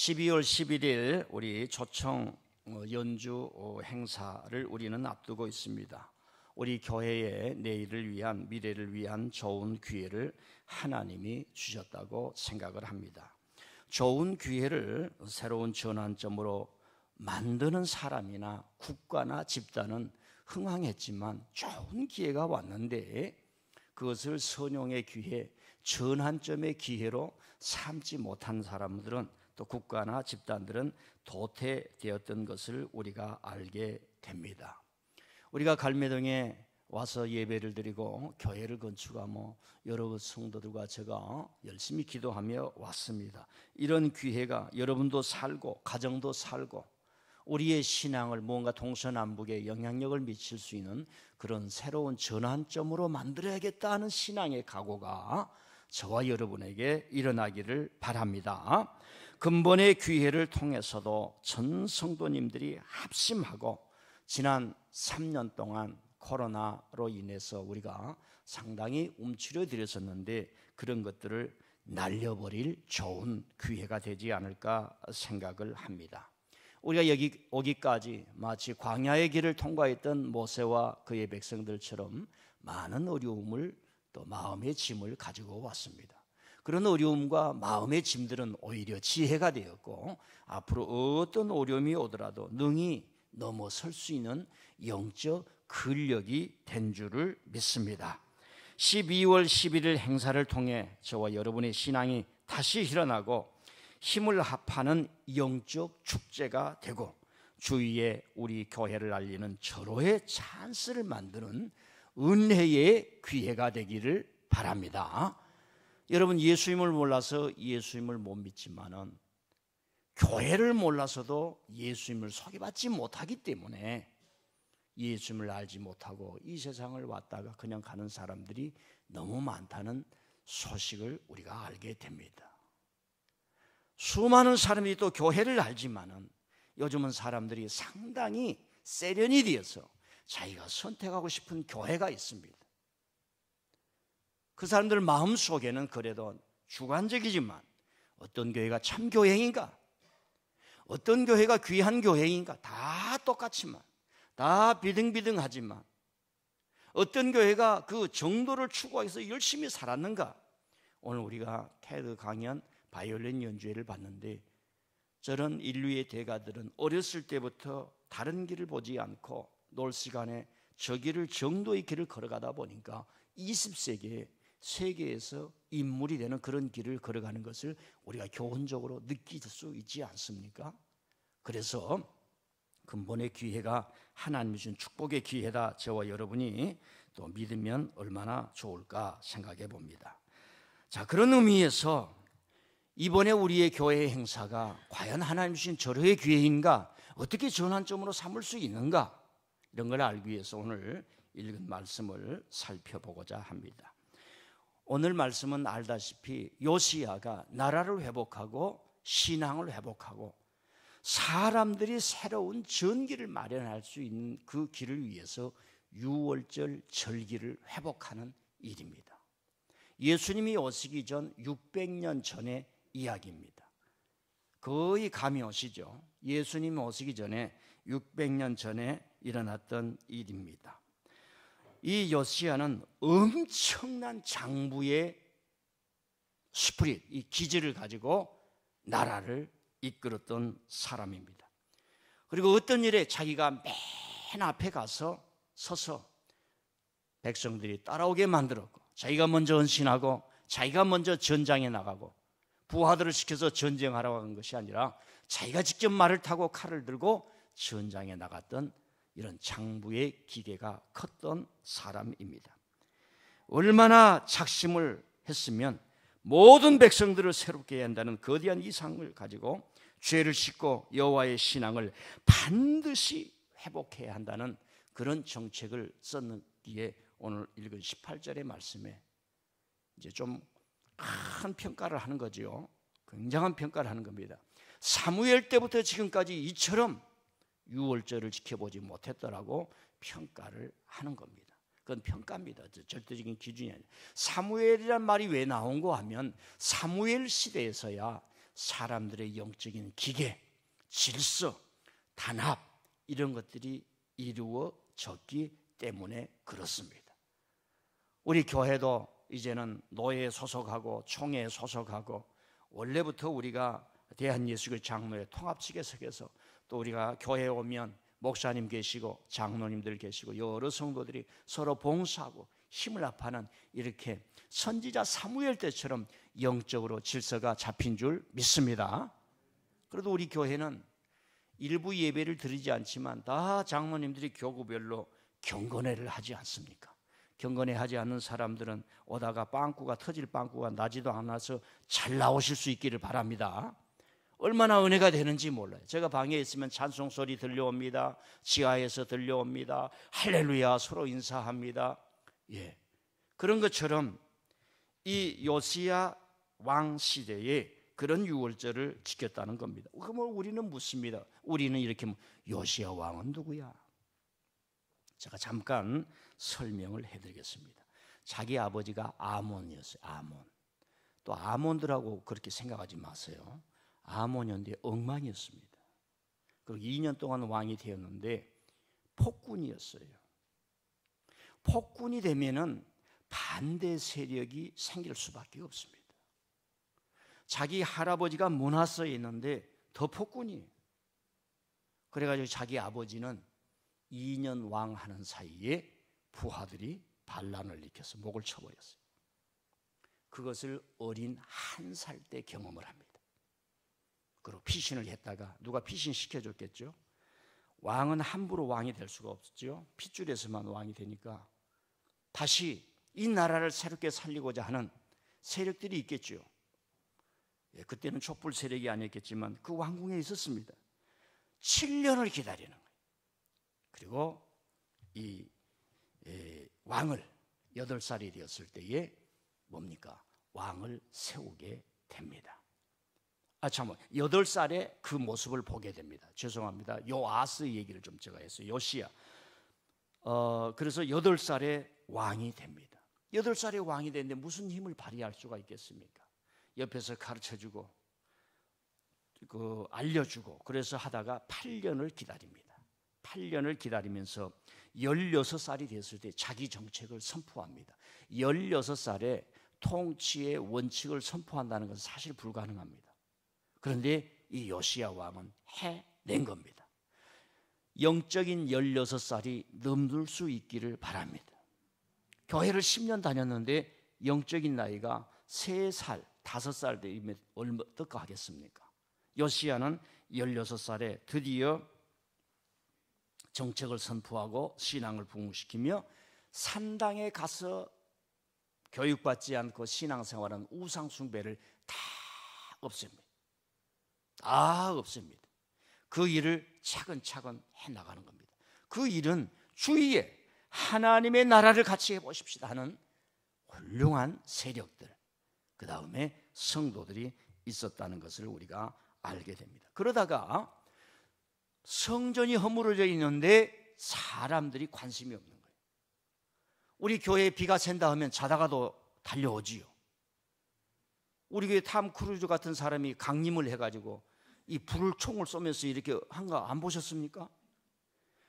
12월 11일 우리 초청 연주 행사를 우리는 앞두고 있습니다. 우리 교회의 내일을 위한, 미래를 위한 좋은 기회를 하나님이 주셨다고 생각을 합니다. 좋은 기회를 새로운 전환점으로 만드는 사람이나 국가나 집단은 흥황했지만 좋은 기회가 왔는데 그것을 선용의 기회, 전환점의 기회로 삼지 못한 사람들은, 또 국가나 집단들은 도태되었던 것을 우리가 알게 됩니다. 우리가 갈매동에 와서 예배를 드리고 교회를 건축하며 여러 성도들과 제가 열심히 기도하며 왔습니다. 이런 기회가 여러분도 살고 가정도 살고 우리의 신앙을 뭔가 동서남북에 영향력을 미칠 수 있는 그런 새로운 전환점으로 만들어야겠다 하는 신앙의 각오가 저와 여러분에게 일어나기를 바랍니다. 근본의 기회를 통해서도 전 성도님들이 합심하고 지난 3년 동안 코로나로 인해서 우리가 상당히 움츠려들었었는데 그런 것들을 날려버릴 좋은 기회가 되지 않을까 생각을 합니다. 우리가 여기 오기까지 마치 광야의 길을 통과했던 모세와 그의 백성들처럼 많은 어려움을, 또 마음의 짐을 가지고 왔습니다. 그런 어려움과 마음의 짐들은 오히려 지혜가 되었고 앞으로 어떤 어려움이 오더라도 능히 넘어설 수 있는 영적 근력이 된 줄을 믿습니다. 12월 11일 행사를 통해 저와 여러분의 신앙이 다시 일어나고 힘을 합하는 영적 축제가 되고 주위에 우리 교회를 알리는 절호의 찬스를 만드는 은혜의 기회가 되기를 바랍니다. 여러분, 예수님을 몰라서 예수님을 못 믿지만은 교회를 몰라서도 예수님을 소개받지 못하기 때문에 예수님을 알지 못하고 이 세상을 왔다가 그냥 가는 사람들이 너무 많다는 소식을 우리가 알게 됩니다. 수많은 사람들이 또 교회를 알지만은 요즘은 사람들이 상당히 세련이 되어서 자기가 선택하고 싶은 교회가 있습니다. 그 사람들 마음속에는 그래도 주관적이지만 어떤 교회가 참 교회인가, 어떤 교회가 귀한 교회인가 다 똑같지만, 다 비등비등하지만 어떤 교회가 그 정도를 추구해서 열심히 살았는가. 오늘 우리가 테드 강연 바이올린 연주회를 봤는데 저런 인류의 대가들은 어렸을 때부터 다른 길을 보지 않고 놀 시간에 저 길을, 정도의 길을 걸어가다 보니까 20세기에 세계에서 인물이 되는 그런 길을 걸어가는 것을 우리가 교훈적으로 느낄 수 있지 않습니까? 그래서 근본의 기회가 하나님이 주신 축복의 기회다, 저와 여러분이 또 믿으면 얼마나 좋을까 생각해 봅니다. 자, 그런 의미에서 이번에 우리의 교회 행사가 과연 하나님 주신 절호의 기회인가, 어떻게 전환점으로 삼을 수 있는가, 이런 걸 알기 위해서 오늘 읽은 말씀을 살펴보고자 합니다. 오늘 말씀은 알다시피 요시야가 나라를 회복하고 신앙을 회복하고 사람들이 새로운 전기를 마련할 수 있는 그 길을 위해서 유월절 절기를 회복하는 일입니다. 예수님이 오시기 전 600년 전의 이야기입니다. 거의 감이 오시죠? 예수님이 오시기 전에 600년 전에 일어났던 일입니다. 이 요시야는 엄청난 장부의 스피릿, 이 기질을 가지고 나라를 이끌었던 사람입니다. 그리고 어떤 일에 자기가 맨 앞에 가서 서서 백성들이 따라오게 만들었고, 자기가 먼저 헌신하고 자기가 먼저 전장에 나가고 부하들을 시켜서 전쟁하라고 한 것이 아니라 자기가 직접 말을 타고 칼을 들고 전장에 나갔던 이런 장부의 기계가 컸던 사람입니다. 얼마나 작심을 했으면 모든 백성들을 새롭게 해야 한다는 거대한 이상을 가지고 죄를 씻고 여호와의 신앙을 반드시 회복해야 한다는 그런 정책을 썼기에 오늘 읽은 18절의 말씀에 이제 좀 큰 평가를 하는 거죠. 굉장한 평가를 하는 겁니다. 사무엘 때부터 지금까지 이처럼 유월절을 지켜보지 못했더라고 평가를 하는 겁니다. 그건 평가입니다. 절대적인 기준이 아니에요. 사무엘이란 말이 왜 나온 거 하면 사무엘 시대에서야 사람들의 영적인 기계, 질서, 단합 이런 것들이 이루어졌기 때문에 그렇습니다. 우리 교회도 이제는 노예에 소속하고 총회에 소속하고 원래부터 우리가 대한예수교 장로회 통합측에 속해서 또 우리가 교회에 오면 목사님 계시고 장로님들 계시고 여러 성도들이 서로 봉사하고 힘을 합하는 이렇게 선지자 사무엘 때처럼 영적으로 질서가 잡힌 줄 믿습니다. 그래도 우리 교회는 일부 예배를 드리지 않지만 다 장로님들이 교구별로 경건회를 하지 않습니까? 경건회 하지 않는 사람들은 오다가 빵꾸가 터질 빵꾸가 나지도 않아서 잘 나오실 수 있기를 바랍니다. 얼마나 은혜가 되는지 몰라요. 제가 방에 있으면 찬송 소리 들려옵니다. 지하에서 들려옵니다. 할렐루야 서로 인사합니다. 예, 그런 것처럼 이 요시야 왕 시대에 그런 유월절을 지켰다는 겁니다. 그러면 우리는 묻습니다. 우리는 이렇게 요시야 왕은 누구야? 제가 잠깐 설명을 해드리겠습니다. 자기 아버지가 아몬이었어요. 아몬. 또 아몬들하고 그렇게 생각하지 마세요. 아몬이었는데 엉망이었습니다. 그리고 2년 동안 왕이 되었는데 폭군이었어요. 폭군이 되면은 반대 세력이 생길 수밖에 없습니다. 자기 할아버지가 문하서에 있는데 더 폭군이에요. 그래가지고 자기 아버지는 2년 왕하는 사이에 부하들이 반란을 일으켜서 목을 쳐버렸어요. 그것을 어린 1살 때 경험을 합니다. 그리고 피신을 했다가 누가 피신시켜줬겠죠. 왕은 함부로 왕이 될 수가 없었죠. 핏줄에서만 왕이 되니까 다시 이 나라를 새롭게 살리고자 하는 세력들이 있겠죠. 예, 그때는 촛불 세력이 아니었겠지만 그 왕궁에 있었습니다. 7년을 기다리는 거예요. 그리고 이 왕을 8살이 되었을 때에 뭡니까? 왕을 세우게 됩니다. 8살에 그 모습을 보게 됩니다. 죄송합니다. 요아스 얘기를 좀 제가 했어요. 요시야. 그래서 8살에 왕이 됩니다. 8살에 왕이 되는데 무슨 힘을 발휘할 수가 있겠습니까? 옆에서 가르쳐주고 알려주고 그래서 하다가 8년을 기다립니다. 8년을 기다리면서 16살이 됐을 때 자기 정책을 선포합니다. 16살에 통치의 원칙을 선포한다는 것은 사실 불가능합니다. 그런데 이 요시야 왕은 해낸 겁니다. 영적인 16살이 넘을 수 있기를 바랍니다. 교회를 10년 다녔는데 영적인 나이가 3살, 5살 되면 어떡 하겠습니까? 요시야는 16살에 드디어 정책을 선포하고 신앙을 부흥시키며 산당에 가서 교육받지 않고 신앙생활은 우상 숭배를 다 없앱니다. 다 없앱니다. 그 일을 차근차근 해나가는 겁니다. 그 일은 주위에 하나님의 나라를 같이 해보십시다 하는 훌륭한 세력들, 그 다음에 성도들이 있었다는 것을 우리가 알게 됩니다. 그러다가 성전이 허물어져 있는데 사람들이 관심이 없는 거예요. 우리 교회에 비가 샌다 하면 자다가도 달려오지요. 우리 교회 탐 크루즈 같은 사람이 강림을 해가지고 이 불을 총을 쏘면서 이렇게 한 거 안 보셨습니까?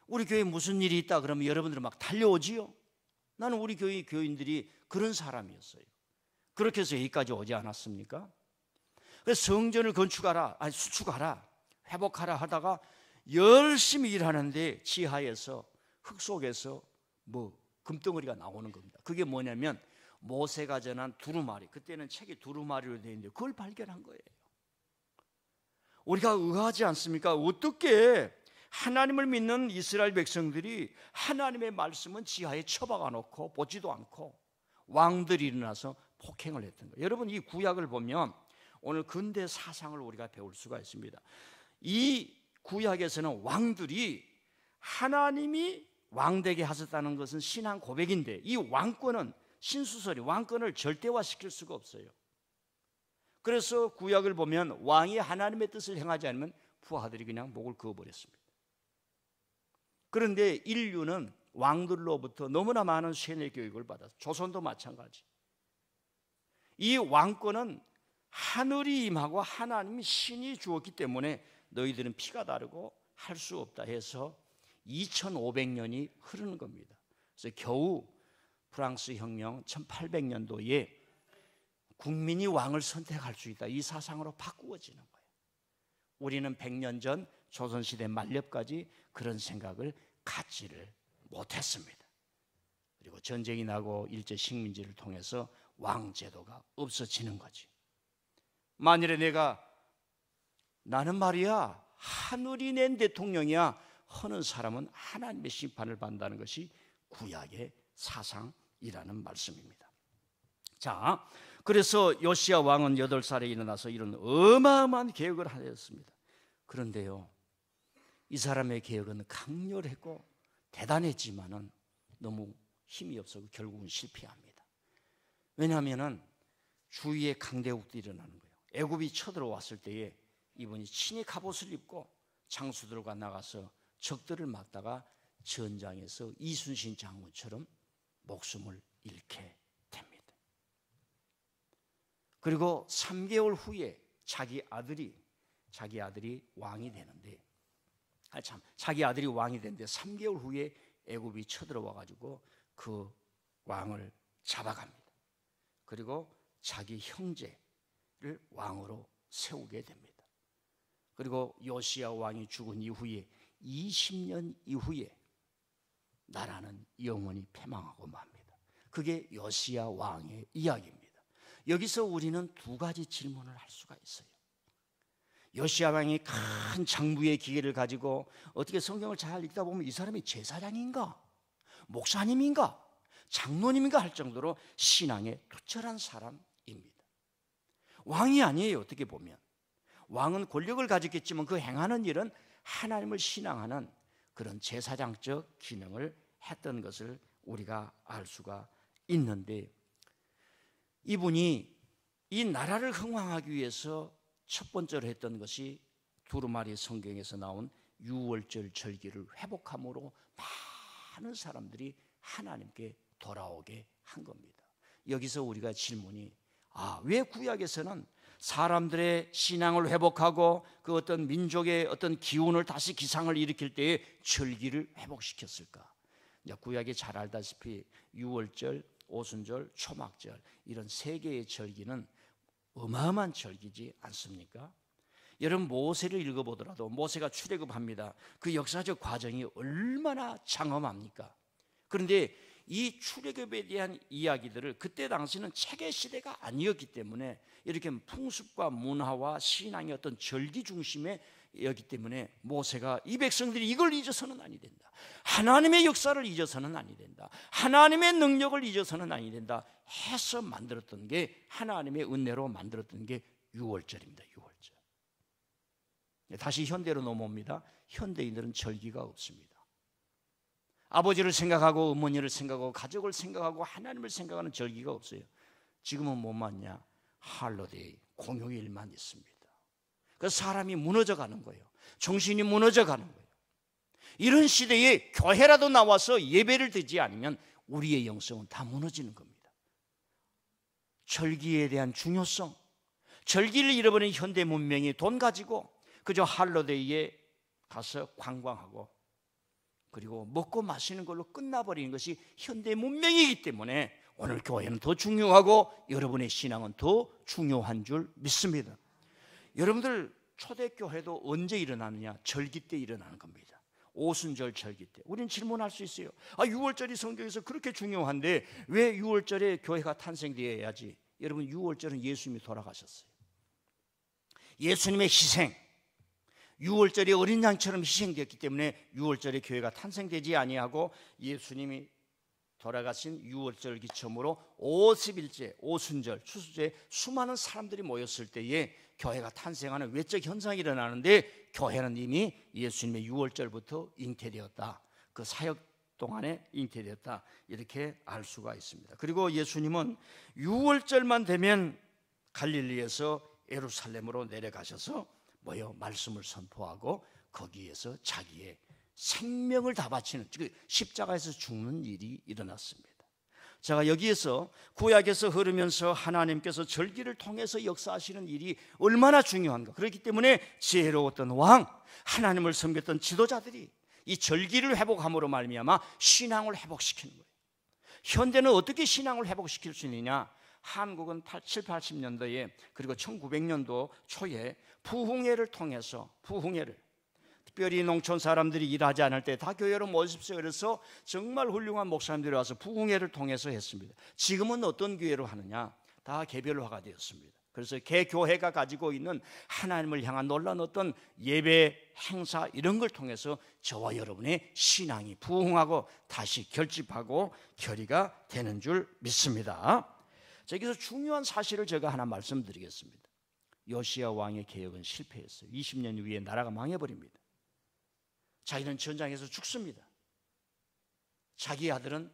우리 교회에 무슨 일이 있다 그러면 여러분들은 막 달려오지요. 나는 우리 교회 교인들이 그런 사람이었어요. 그렇게 해서 여기까지 오지 않았습니까? 그래서 성전을 수축하라, 회복하라 하다가 열심히 일하는데 지하에서 흙 속에서 금덩어리가 나오는 겁니다. 그게 뭐냐면 모세가 전한 두루마리, 그때는 책이 두루마리로 되어 있는데 그걸 발견한 거예요. 우리가 의아하지 않습니까? 어떻게 하나님을 믿는 이스라엘 백성들이 하나님의 말씀은 지하에 처박아 놓고 보지도 않고 왕들이 일어나서 폭행을 했던 거예요. 여러분, 이 구약을 보면 오늘 근대 사상을 우리가 배울 수가 있습니다. 이 구약에서는 왕들이 하나님이 왕되게 하셨다는 것은 신앙 고백인데 이 왕권은 신수설이 왕권을 절대화시킬 수가 없어요. 그래서 구약을 보면 왕이 하나님의 뜻을 행하지 않으면 부하들이 그냥 목을 그어버렸습니다. 그런데 인류는 왕들로부터 너무나 많은 세뇌 교육을 받아서 조선도 마찬가지. 이 왕권은 하늘이 임하고 하나님이 신이 주었기 때문에 너희들은 피가 다르고 할 수 없다 해서 2500년이 흐르는 겁니다. 그래서 겨우 프랑스 혁명 1800년도에 국민이 왕을 선택할 수 있다, 이 사상으로 바꾸어지는 거예요. 우리는 100년 전 조선시대 만렙까지 그런 생각을 갖지를 못했습니다. 그리고 전쟁이 나고 일제 식민지를 통해서 왕제도가 없어지는 거지. 만일에 나는 말이야 하늘이 낸 대통령이야 하는 사람은 하나님의 심판을 받는다는 것이 구약의 사상이라는 말씀입니다. 자, 그래서 요시야 왕은 8살에 일어나서 이런 어마어마한 개혁을 하였습니다. 그런데요, 이 사람의 개혁은 강렬했고 대단했지만은 너무 힘이 없어서 결국은 실패합니다. 왜냐하면은 주위에 강대국들이 일어나는 거예요. 애굽이 쳐들어왔을 때에 이분이 친히 갑옷을 입고 장수들과 나가서 적들을 막다가 전장에서 이순신 장군처럼 목숨을 잃게 됩니다. 그리고 3개월 후에 자기 아들이 왕이 되는데, 자기 아들이 왕이 되는데 3개월 후에 애굽이 쳐들어와 가지고 그 왕을 잡아갑니다. 그리고 자기 형제를 왕으로 세우게 됩니다. 그리고 요시야 왕이 죽은 이후에 20년 이후에 나라는 영원히 패망하고 맙니다. 그게 요시야 왕의 이야기입니다. 여기서 우리는 2가지 질문을 할 수가 있어요. 요시야 왕이 큰 장부의 기계를 가지고 어떻게 성경을 잘 읽다 보면 이 사람이 제사장인가? 목사님인가? 장로님인가 할 정도로 신앙에 투철한 사람입니다. 왕이 아니에요. 어떻게 보면 왕은 권력을 가졌겠지만 그 행하는 일은 하나님을 신앙하는 그런 제사장적 기능을 했던 것을 우리가 알 수가 있는데, 이분이 이 나라를 흥왕하기 위해서 첫 번째로 했던 것이 두루마리 성경에서 나온 유월절 절기를 회복함으로 많은 사람들이 하나님께 돌아오게 한 겁니다. 여기서 우리가 질문이, 왜 구약에서는 사람들의 신앙을 회복하고 그 어떤 민족의 어떤 기운을 다시 기상을 일으킬 때에 절기를 회복시켰을까? 구약에 잘 알다시피 유월절, 오순절, 초막절 이런 3개의 절기는 어마어마한 절기지 않습니까? 여러분 모세를 읽어보더라도 모세가 출애굽합니다. 그 역사적 과정이 얼마나 장엄합니까? 그런데 이 출애굽에 대한 이야기들을 그때 당시는 책의 시대가 아니었기 때문에 이렇게 풍습과 문화와 신앙의 어떤 절기 중심의 였기 때문에 모세가 이 백성들이 이걸 잊어서는 아니 된다, 하나님의 역사를 잊어서는 아니 된다, 하나님의 능력을 잊어서는 아니 된다 해서 만들었던 게, 하나님의 은혜로 만들었던 게 유월절입니다. 유월절. 다시 현대로 넘어옵니다. 현대인들은 절기가 없습니다. 아버지를 생각하고 어머니를 생각하고 가족을 생각하고 하나님을 생각하는 절기가 없어요. 지금은 뭐 맞냐? 할로데이, 공휴일만 있습니다. 그래서 사람이 무너져가는 거예요. 정신이 무너져가는 거예요. 이런 시대에 교회라도 나와서 예배를 드리지 않으면 우리의 영성은 다 무너지는 겁니다. 절기에 대한 중요성, 절기를 잃어버린 현대 문명이 돈 가지고 그저 할로데이에 가서 관광하고 그리고 먹고 마시는 걸로 끝나버리는 것이 현대 문명이기 때문에 오늘 교회는 더 중요하고 여러분의 신앙은 더 중요한 줄 믿습니다. 여러분들 초대교회도 언제 일어나느냐? 절기 때 일어나는 겁니다. 오순절 절기 때. 우리는 질문할 수 있어요. 유월절이 성경에서 그렇게 중요한데 왜 유월절에 교회가 탄생되어야지? 여러분, 유월절은 예수님이 돌아가셨어요. 예수님의 희생, 유월절이 어린 양처럼 희생되었기 때문에 유월절에 교회가 탄생되지 아니하고 예수님이 돌아가신 유월절 기점으로 50일째 오순절 추수제에 수많은 사람들이 모였을 때에 교회가 탄생하는 외적 현상이 일어나는데, 교회는 이미 예수님의 유월절부터 잉태되었다, 그 사역 동안에 잉태되었다, 이렇게 알 수가 있습니다. 그리고 예수님은 유월절만 되면 갈릴리에서 예루살렘으로 내려가셔서 말씀을 선포하고 거기에서 자기의 생명을 다 바치는, 즉 십자가에서 죽는 일이 일어났습니다. 제가 여기에서 구약에서 흐르면서 하나님께서 절기를 통해서 역사하시는 일이 얼마나 중요한가. 그렇기 때문에 지혜로웠던 왕, 하나님을 섬겼던 지도자들이 이 절기를 회복함으로 말미암아 신앙을 회복시키는 거예요. 현대는 어떻게 신앙을 회복시킬 수 있느냐? 한국은 7, 80년도에 그리고 1900년도 초에 부흥회를 통해서 특별히 농촌 사람들이 일하지 않을 때 다 교회로 모십시오. 그래서 정말 훌륭한 목사님들이 와서 부흥회를 통해서 했습니다. 지금은 어떤 교회로 하느냐? 다 개별화가 되었습니다. 그래서 개교회가 가지고 있는 하나님을 향한 놀라운 어떤 예배, 행사 이런 걸 통해서 저와 여러분의 신앙이 부흥하고 다시 결집하고 결의가 되는 줄 믿습니다. 여기서 중요한 사실을 제가 하나 말씀드리겠습니다. 요시야 왕의 개혁은 실패했어요. 20년 후에 나라가 망해버립니다. 자기는 전장에서 죽습니다. 자기 아들은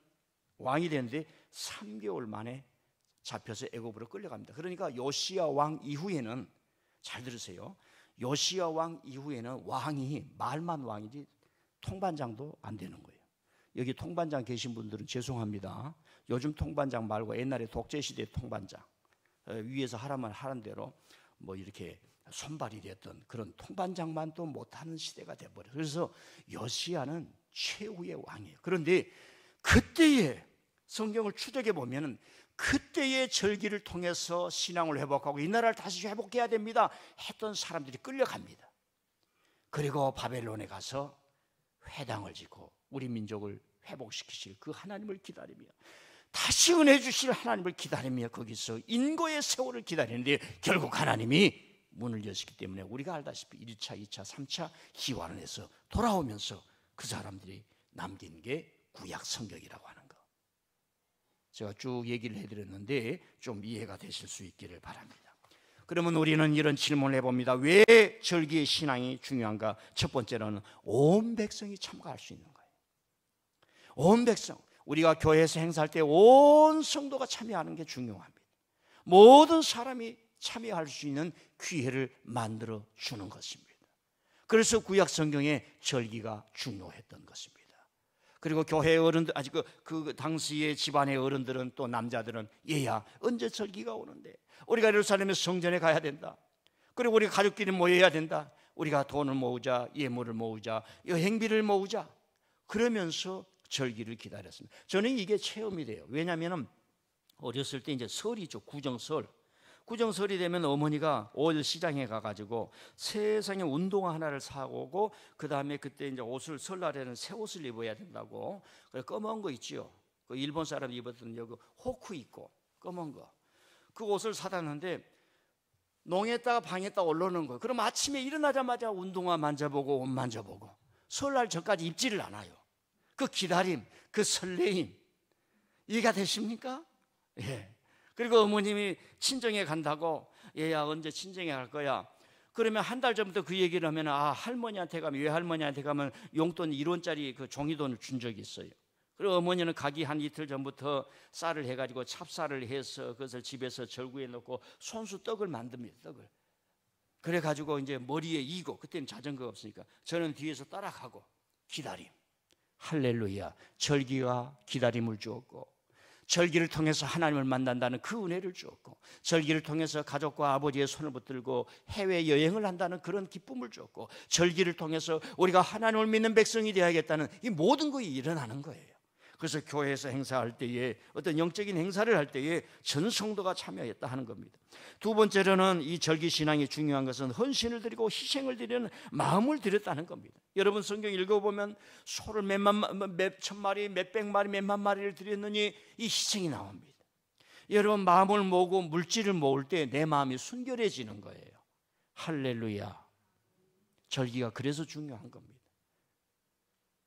왕이 되는데 3개월 만에 잡혀서 애굽으로 끌려갑니다. 그러니까 요시야 왕 이후에는, 잘 들으세요, 요시야 왕 이후에는 왕이 말만 왕이지 통반장도 안 되는 거예요. 여기 통반장 계신 분들은 죄송합니다. 요즘 통반장 말고 옛날에 독재시대 통반장, 위에서 하라면 하는 대로 뭐 이렇게 손발이 됐던 그런 통반장만도 못하는 시대가 돼버려요. 그래서 요시야는 최후의 왕이에요. 그런데 그때의 성경을 추적해 보면은 그때의 절기를 통해서 신앙을 회복하고 이 나라를 다시 회복해야 됩니다 했던 사람들이 끌려갑니다. 그리고 바벨론에 가서 회당을 짓고 우리 민족을 회복시키실 그 하나님을 기다리며, 다시 은혜 주실 하나님을 기다리며 거기서 인고의 세월을 기다리는데 결국 하나님이 문을 여시기 때문에 우리가 알다시피 1차, 2차, 3차 기원을 해서 돌아오면서 그 사람들이 남긴 게 구약 성경이라고 하는 거. 제가 쭉 얘기를 해드렸는데 좀 이해가 되실 수 있기를 바랍니다. 그러면 우리는 이런 질문을 해봅니다. 왜 절기의 신앙이 중요한가? 첫 번째로는 온 백성이 참가할 수 있는 거예요. 온 백성, 우리가 교회에서 행사할 때 온 성도가 참여하는 게 중요합니다. 모든 사람이 참여할 수 있는 기회를 만들어 주는 것입니다. 그래서 구약 성경에 절기가 중요했던 것입니다. 그리고 교회 어른들, 아직 그 당시의 집안의 어른들은, 또 남자들은, 얘야 언제 절기가 오는데, 우리가 예루살렘에 성전에 가야 된다, 그리고 우리 가족끼리 모여야 된다, 우리가 돈을 모으자, 예물을 모으자, 여행비를 모으자, 그러면서 절기를 기다렸습니다. 저는 이게 체험이 돼요. 왜냐하면 어렸을 때 이제 설이죠. 구정설이 되면 어머니가 올 시장에 가가지고 세상에 운동화 하나를 사오고, 그 다음에 그때 이제 옷을, 설날에는 새 옷을 입어야 된다고, 그래 검은 거 있지요. 그 일본 사람 입었던 여기 호크 있고 검은 거, 그 옷을 사다는데 농에다가 방에다가 올려놓은 거예요. 그럼 아침에 일어나자마자 운동화 만져보고 옷 만져보고, 설날 전까지 입지를 않아요. 그 기다림, 그 설레임, 이해가 되십니까? 예. 그리고 어머님이 친정에 간다고, 얘야 언제 친정에 갈 거야? 그러면 한 달 전부터 그 얘기를 하면, 할머니한테 가면, 외할머니한테 가면 용돈 1원짜리 그 종이돈을 준 적이 있어요. 그리고 어머니는 가기 한 이틀 전부터 쌀을 해가지고 찹쌀을 해서 그것을 집에서 절구에 넣고 손수 떡을 만듭니다. 떡을. 그래가지고 이제 머리에 이고, 그때는 자전거가 없으니까 저는 뒤에서 따라가고, 기다림. 할렐루야. 절기가 기다림을 주었고, 절기를 통해서 하나님을 만난다는 그 은혜를 주었고, 절기를 통해서 가족과 아버지의 손을 붙들고 해외여행을 한다는 그런 기쁨을 주었고, 절기를 통해서 우리가 하나님을 믿는 백성이 되어야겠다는 이 모든 것이 일어나는 거예요. 그래서 교회에서 행사할 때에, 어떤 영적인 행사를 할 때에 전 성도가 참여했다 하는 겁니다. 두 번째로는 이 절기 신앙이 중요한 것은 헌신을 드리고 희생을 드리는 마음을 드렸다는 겁니다. 여러분 성경 읽어보면 소를 몇천 마리, 몇백 마리, 몇만 마리를 드렸느니 이 희생이 나옵니다. 여러분 마음을 모으고 물질을 모을 때 내 마음이 순결해지는 거예요. 할렐루야. 절기가 그래서 중요한 겁니다.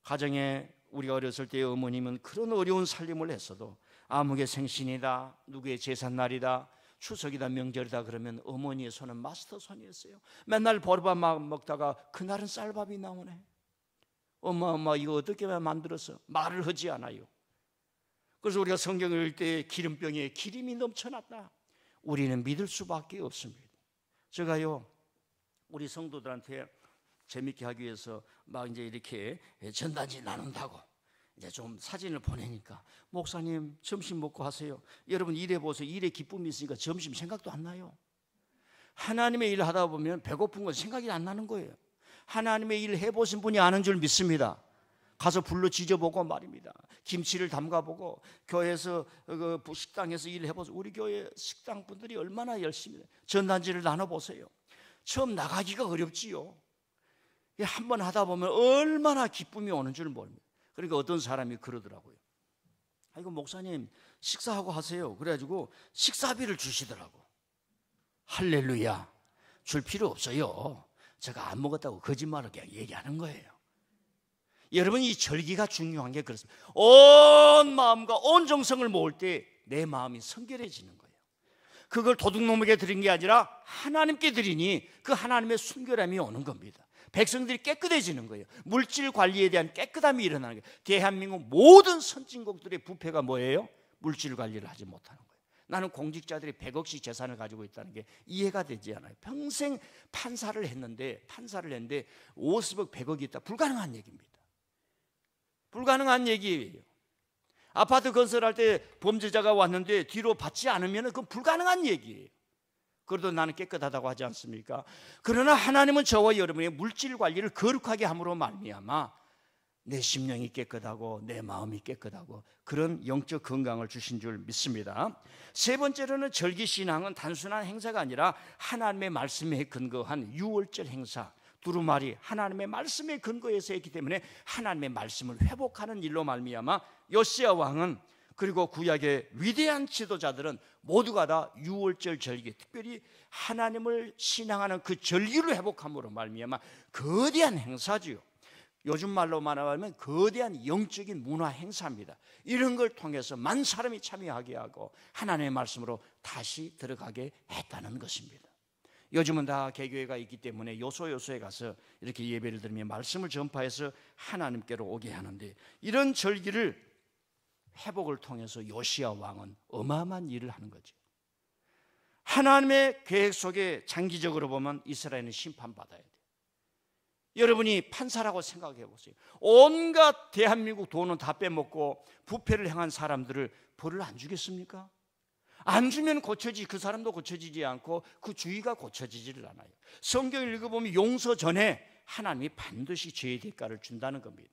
가정에 우리가 어렸을 때 어머님은 그런 어려운 살림을 했어도 아무개 생신이다, 누구의 제삿날이다, 추석이다, 명절이다 그러면 어머니의 손은 마스터 손이었어요. 맨날 보리밥 먹다가 그날은 쌀밥이 나오네. 엄마 이거 어떻게 만들었어? 말을 하지 않아요. 그래서 우리가 성경을 읽을 때 기름병에 기름이 넘쳐났다, 우리는 믿을 수밖에 없습니다. 제가요 우리 성도들한테 재밌게 하기 위해서 막 이제 이렇게 전단지 나눈다고 이제 좀 사진을 보내니까 목사님 점심 먹고 하세요. 여러분 일해 보세요. 일에 기쁨이 있으니까 점심 생각도 안 나요. 하나님의 일을 하다 보면 배고픈 건 생각이 안 나는 거예요. 하나님의 일을 해보신 분이 아는 줄 믿습니다. 가서 불로 지져보고 말입니다. 김치를 담가보고 교회에서 그 식당에서 일을 해보세요. 우리 교회 식당 분들이 얼마나 열심히 전단지를 나눠보세요. 처음 나가기가 어렵지요. 한번 하다 보면 얼마나 기쁨이 오는 줄 모릅니다. 그러니까 어떤 사람이 그러더라고요. 이거 목사님 식사하고 하세요. 그래가지고 식사비를 주시더라고. 할렐루야. 줄 필요 없어요. 제가 안 먹었다고 거짓말을 그냥 얘기하는 거예요. 여러분, 이 절기가 중요한 게 그렇습니다. 온 마음과 온 정성을 모을 때 내 마음이 성결해지는 거예요. 그걸 도둑놈에게 드린 게 아니라 하나님께 드리니 그 하나님의 순결함이 오는 겁니다. 백성들이 깨끗해지는 거예요. 물질 관리에 대한 깨끗함이 일어나는 거예요. 대한민국 모든 선진국들의 부패가 뭐예요? 물질 관리를 하지 못하는 거예요. 나는 공직자들이 100억씩 재산을 가지고 있다는 게 이해가 되지 않아요. 평생 판사를 했는데 50억, 100억이 있다. 불가능한 얘기입니다. 불가능한 얘기예요. 아파트 건설할 때 범죄자가 왔는데 뒤로 받지 않으면 그건 불가능한 얘기예요. 그래도 나는 깨끗하다고 하지 않습니까? 그러나 하나님은 저와 여러분의 물질 관리를 거룩하게 함으로 말미암아 내 심령이 깨끗하고 내 마음이 깨끗하고 그런 영적 건강을 주신 줄 믿습니다. 세 번째로는 절기신앙은 단순한 행사가 아니라 하나님의 말씀에 근거한 유월절 행사, 두루마리, 하나님의 말씀에 근거해서 했기 때문에 하나님의 말씀을 회복하는 일로 말미암아 요시야 왕은, 그리고 구약의 위대한 지도자들은 모두가 다 유월절 절기, 특별히 하나님을 신앙하는 그 절기를 회복함으로 말미암아 거대한 행사지요. 요즘 말로 말하면 거대한 영적인 문화 행사입니다. 이런 걸 통해서 만 사람이 참여하게 하고 하나님의 말씀으로 다시 들어가게 했다는 것입니다. 요즘은 다 개교회가 있기 때문에 요소에 가서 이렇게 예배를 드리며 말씀을 전파해서 하나님께로 오게 하는데, 이런 절기를 회복을 통해서 요시야 왕은 어마어마한 일을 하는 거죠. 하나님의 계획 속에 장기적으로 보면 이스라엘은 심판받아야 돼요. 여러분이 판사라고 생각해 보세요. 온갖 대한민국 돈은 다 빼먹고 부패를 행한 사람들을 벌을 안 주겠습니까? 안 주면 고쳐지지, 그 사람도 고쳐지지 않고 그 주위가 고쳐지지를 않아요. 성경을 읽어보면 용서 전에 하나님이 반드시 죄의 대가를 준다는 겁니다.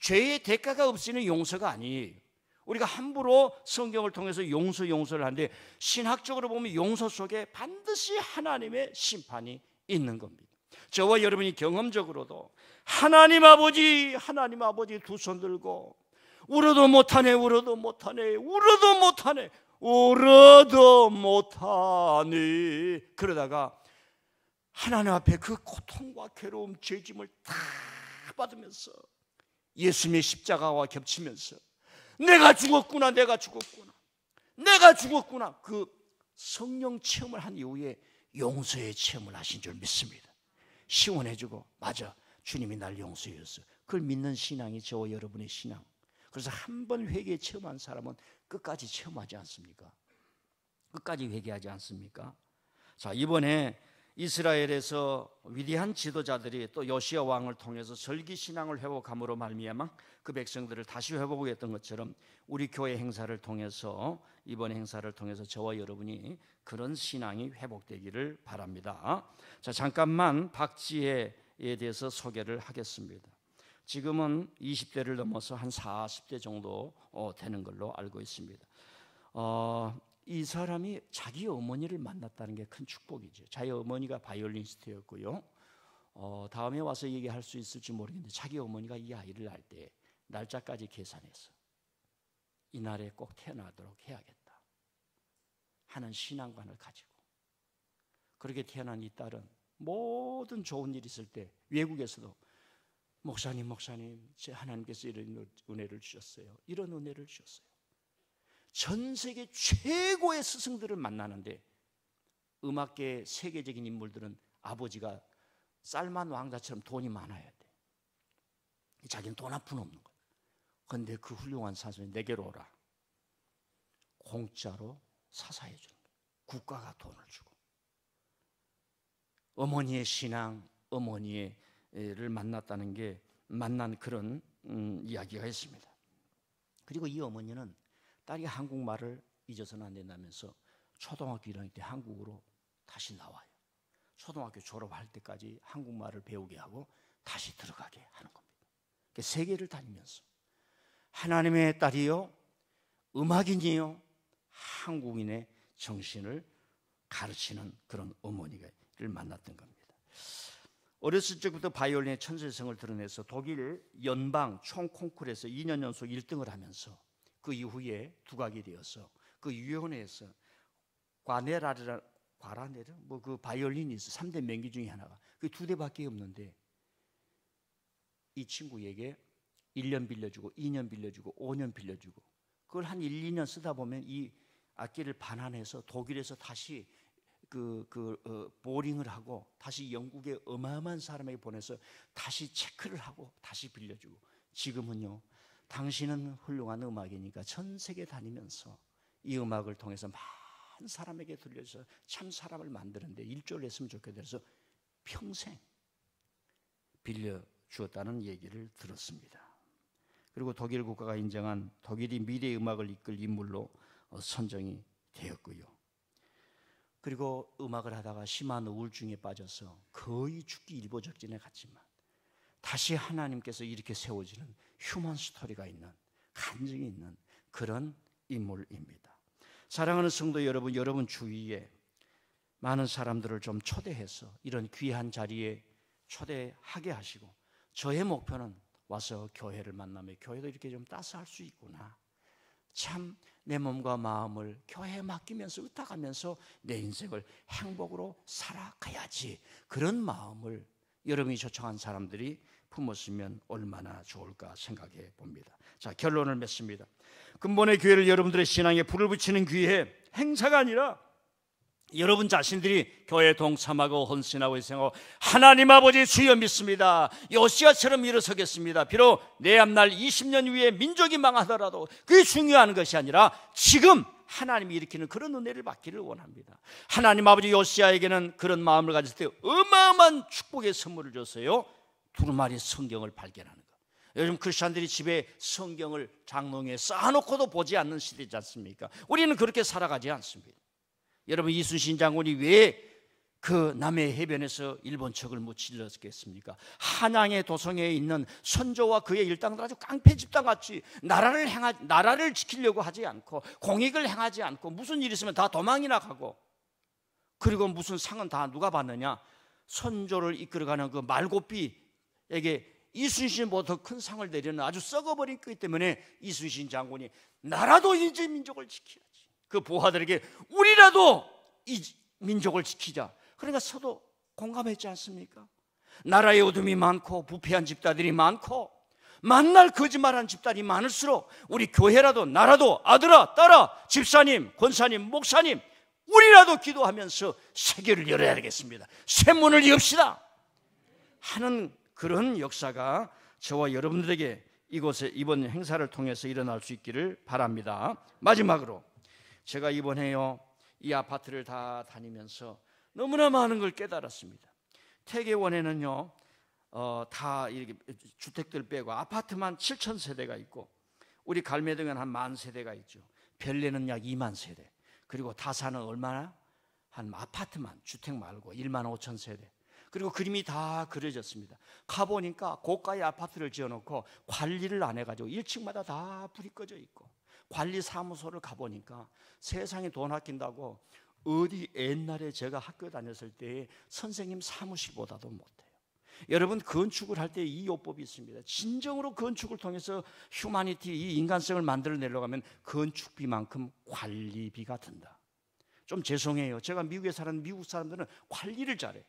죄의 대가가 없이는 용서가 아니에요. 우리가 함부로 성경을 통해서 용서를 하는데 신학적으로 보면 용서 속에 반드시 하나님의 심판이 있는 겁니다. 저와 여러분이 경험적으로도 하나님 아버지 두 손 들고 울어도 못하네 그러다가 하나님 앞에 그 고통과 괴로움, 죄짐을 다 받으면서 예수님의 십자가와 겹치면서 내가 죽었구나 그 성령 체험을 한 이후에 용서의 체험을 하신 줄 믿습니다. 시원해지고, 맞아, 주님이 날 용서해 줬어. 그걸 믿는 신앙이 저와 여러분의 신앙. 그래서 한 번 회개 체험한 사람은 끝까지 체험하지 않습니까? 끝까지 회개하지 않습니까? 자, 이번에 이스라엘에서 위대한 지도자들이 또 요시야 왕을 통해서 절기 신앙을 회복함으로 말미암아 그 백성들을 다시 회복했던 것처럼 우리 교회 행사를 통해서, 이번 행사를 통해서 저와 여러분이 그런 신앙이 회복되기를 바랍니다. 자, 잠깐만 박지혜에 대해서 소개를 하겠습니다. 지금은 20대를 넘어서 한 40대 정도 되는 걸로 알고 있습니다. 이 사람이 자기 어머니를 만났다는 게 큰 축복이죠. 자기 어머니가 바이올리니스트였고요. 다음에 와서 얘기할 수 있을지 모르겠는데 자기 어머니가 이 아이를 낳을 때 날짜까지 계산해서 이 날에 꼭 태어나도록 해야겠다 하는 신앙관을 가지고, 그렇게 태어난 이 딸은 모든 좋은 일 있을 때 외국에서도 목사님 제 하나님께서 이런 은혜를 주셨어요. 이런 은혜를 주셨어요. 전 세계 최고의 스승들을 만나는데 음악계 세계적인 인물들은 아버지가 살만 왕자처럼 돈이 많아야 돼. 자기는 돈 한 푼 없는 거야. 그런데 그 훌륭한 사람이 내게로 오라. 공짜로 사사해 주는 거야. 국가가 돈을 주고. 어머니의 신앙, 어머니를 만났다는 게, 만난 그런 이야기가 있습니다. 그리고 이 어머니는 딸이 한국말을 잊어서는 안 된다면서 초등학교 1학년 때 한국으로 다시 나와요. 초등학교 졸업할 때까지 한국말을 배우게 하고 다시 들어가게 하는 겁니다. 세계를 다니면서 하나님의 딸이요, 음악인이요, 한국인의 정신을 가르치는 그런 어머니를 만났던 겁니다. 어렸을 적부터 바이올린의 천재성을 드러내서 독일 연방 총 콩쿠르에서 2년 연속 1등을 하면서 그 이후에 두각이 되어서 그 위원회에서 과라네르 뭐 그 바이올린이 있어 3대 명기 중에 하나가 그 2대밖에 없는데 이 친구에게 1년 빌려주고 2년 빌려주고 5년 빌려주고 그걸 한 1, 2년 쓰다 보면 이 악기를 반환해서 독일에서 다시 보링을 하고 다시 영국의 어마어마한 사람에게 보내서 다시 체크를 하고 다시 빌려주고 지금은요, 당신은 훌륭한 음악이니까 전 세계 다니면서 이 음악을 통해서 많은 사람에게 들려서 참 사람을 만드는데 일조를 했으면 좋겠다 해서 평생 빌려주었다는 얘기를 들었습니다. 그리고 독일 국가가 인정한 독일이 미래의 음악을 이끌 인물로 선정이 되었고요. 그리고 음악을 하다가 심한 우울증에 빠져서 거의 죽기 일보 직전에 갔지만 다시 하나님께서 이렇게 세워지는 휴먼 스토리가 있는, 간증이 있는 그런 인물입니다. 사랑하는 성도 여러분, 여러분 주위에 많은 사람들을 좀 초대해서 이런 귀한 자리에 초대하게 하시고, 저의 목표는 와서 교회를 만나며 교회도 이렇게 좀 따스할 수 있구나, 참 내 몸과 마음을 교회에 맡기면서 의탁하면서 내 인생을 행복으로 살아가야지, 그런 마음을 여러분이 초청한 사람들이 품었으면 얼마나 좋을까 생각해 봅니다. 자, 결론을 맺습니다. 근본의 교회를 여러분들의 신앙에 불을 붙이는 귀에 행사가 아니라 여러분 자신들이 교회에 동참하고 헌신하고 희생하고 하나님 아버지 주여 믿습니다, 요시야처럼 일어서겠습니다. 비록 내 앞날 20년 후에 민족이 망하더라도 그게 중요한 것이 아니라 지금 하나님이 일으키는 그런 은혜를 받기를 원합니다. 하나님 아버지 요시야에게는 그런 마음을 가질 때 어마어마한 축복의 선물을 줬어요. 두루마리 성경을 발견하는 것. 요즘 크리스찬들이 집에 성경을 장롱에 쌓아놓고도 보지 않는 시대지 않습니까? 우리는 그렇게 살아가지 않습니다. 여러분, 이순신 장군이 왜 그 남해 해변에서 일본 척을 못 질렀겠습니까? 한양의 도성에 있는 선조와 그의 일당들 아주 깡패 집단같이 나라를 지키려고 하지 않고 공익을 행하지 않고 무슨 일 있으면 다 도망이나 가고, 그리고 무슨 상은 다 누가 받느냐? 선조를 이끌어가는 그 말고삐에게 이순신보다 더 큰 상을 내리는 아주 썩어버린 거기 때문에 이순신 장군이 나라도 이제 민족을 지켜야지, 그 부하들에게 우리라도 이 민족을 지키자, 그러니까 서도 공감했지 않습니까? 나라의 어둠이 많고 부패한 집단들이 많고 만날 거짓말하는 집단이 많을수록 우리 교회라도 나라도 아들아 딸아 집사님 권사님 목사님 우리라도 기도하면서 세계를 열어야 되겠습니다. 새 문을 엽시다 하는 그런 역사가 저와 여러분들에게 이곳에 이번 행사를 통해서 일어날 수 있기를 바랍니다. 마지막으로 제가 이번에요 이 아파트를 다 다니면서 너무나 많은 걸 깨달았습니다. 태계원에는요 다 이렇게 주택들 빼고 아파트만 7,000세대가 있고 우리 갈매동에는 한 10,000세대가 있죠. 별내는 약 20,000세대, 그리고 다산은 얼마나? 한 아파트만 주택 말고 15,000세대. 그리고 그림이 다 그려졌습니다. 가보니까 고가의 아파트를 지어놓고 관리를 안 해가지고 1층마다 다 불이 꺼져 있고, 관리사무소를 가보니까 세상에 돈 아낀다고 어디 옛날에 제가 학교 다녔을 때 선생님 사무실보다도 못해요. 여러분, 건축을 할 때 이 요법이 있습니다. 진정으로 건축을 통해서 휴머니티, 이 인간성을 만들어내려고 하면 건축비만큼 관리비가 든다. 좀 죄송해요. 제가 미국에 사는 미국 사람들은 관리를 잘해.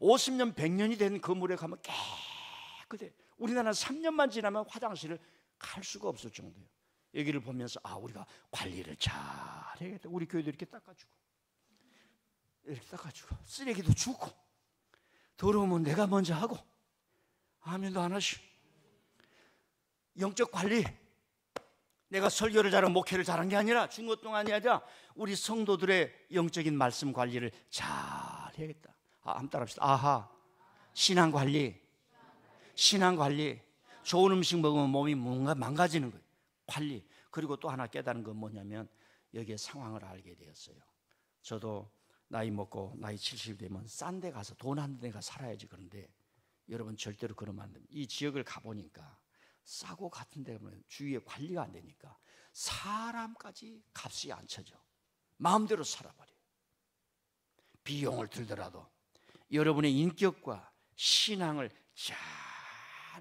50년, 100년이 된 건물에 가면 깨끗해. 우리나라는 3년만 지나면 화장실을 갈 수가 없을 정도예요. 여기를 보면서 우리가 관리를 잘해야겠다. 우리 교회도 이렇게 닦아주고 쓰레기도 주고 더러우면 내가 먼저 하고 아멘도 안 하시고, 영적 관리, 내가 설교를 잘하고 목회를 잘한 게 아니라 준 것 동안이 아니라 우리 성도들의 영적인 말씀 관리를 잘해야겠다. 한번 따라합시다. 아하. 신앙 관리. 좋은 음식 먹으면 몸이 뭔가 망가지는 거예요. 관리. 그리고 또 하나 깨달은 건 뭐냐면 여기에 상황을 알게 되었어요. 저도 나이 먹고 나이 70 되면 싼 데 가서 돈 한 데 가서 살아야지. 그런데 여러분 절대로 그러면 안 됩니다. 이 지역을 가보니까 싸고 같은 데 가면 주위에 관리가 안 되니까 사람까지 값이 안 쳐져. 마음대로 살아버려요. 비용을 들더라도 여러분의 인격과 신앙을 잘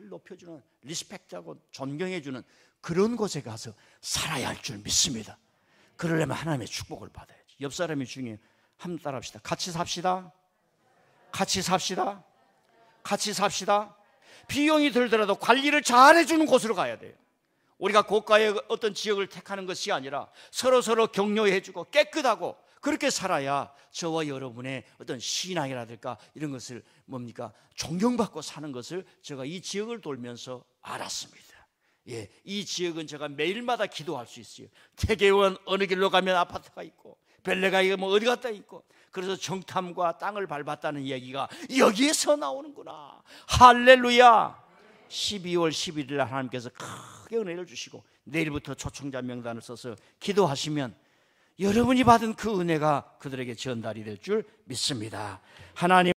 높여주는, 리스펙트하고 존경해주는 그런 곳에 가서 살아야 할 줄 믿습니다. 그러려면 하나님의 축복을 받아야지. 옆 사람이 중요해요. 한번 따라합시다. 같이 삽시다. 같이 삽시다. 같이 삽시다. 비용이 들더라도 관리를 잘해주는 곳으로 가야 돼요. 우리가 고가의 어떤 지역을 택하는 것이 아니라 서로 격려해주고 깨끗하고 그렇게 살아야 저와 여러분의 어떤 신앙이라든가 이런 것을 뭡니까? 존경받고 사는 것을 제가 이 지역을 돌면서 알았습니다. 예, 이 지역은 제가 매일마다 기도할 수 있어요. 태계원 어느 길로 가면 아파트가 있고 벨레가 뭐 어디 갔다 있고, 그래서 정탐과 땅을 밟았다는 이야기가 여기에서 나오는구나. 할렐루야. 12월 11일 날 하나님께서 크게 은혜를 주시고 내일부터 초청자 명단을 써서 기도하시면 여러분이 받은 그 은혜가 그들에게 전달이 될 줄 믿습니다. 하나님